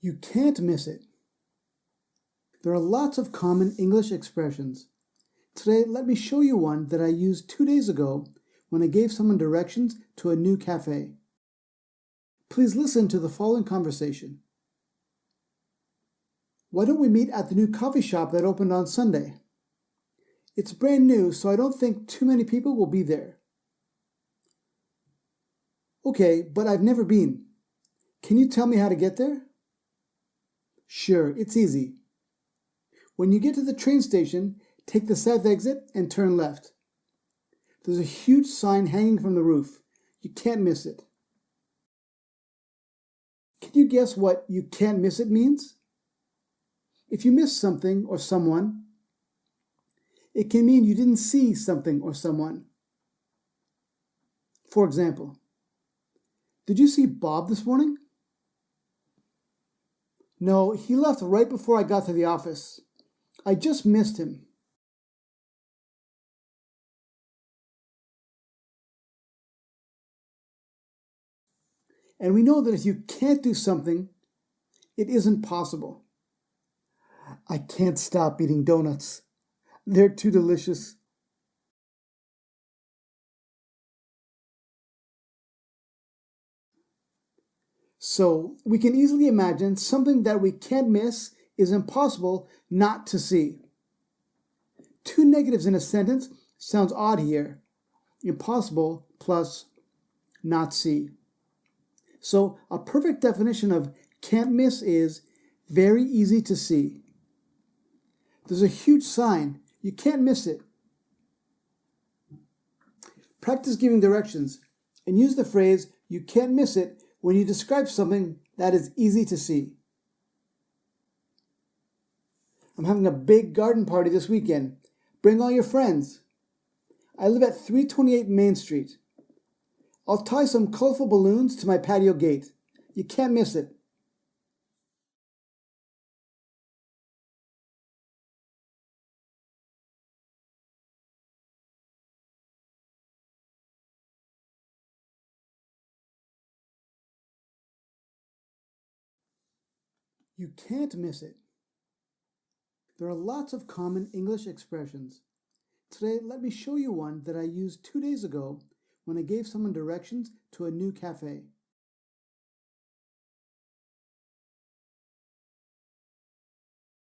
You can't miss it. There are lots of common English expressions. Today, let me show you one that I used 2 days ago when I gave someone directions to a new cafe. Please listen to the following conversation. Why don't we meet at the new coffee shop that opened on Sunday? It's brand new, so I don't think too many people will be there. Okay, but I've never been. Can you tell me how to get there? Sure, it's easy. When you get to the train station, take the south exit and turn left. There's a huge sign hanging from the roof. You can't miss it. Can you guess what "you can't miss it" means? If you miss something or someone, it can mean you didn't see something or someone. For example, did you see Bob this morning? No, he left right before I got to the office. I just missed him. And we know that if you can't do something, it isn't possible. I can't stop eating donuts. They're too delicious. So we can easily imagine something that we can't miss is impossible not to see. Two negatives in a sentence sounds odd here. Impossible plus not see. So a perfect definition of can't miss is very easy to see. There's a huge sign. You can't miss it. Practice giving directions and use the phrase "you can't miss it" when you describe something that is easy to see. I'm having a big garden party this weekend. Bring all your friends. I live at 328 Main Street. I'll tie some colorful balloons to my patio gate. You can't miss it. You can't miss it. There are lots of common English expressions. Today, let me show you one that I used 2 days ago when I gave someone directions to a new cafe.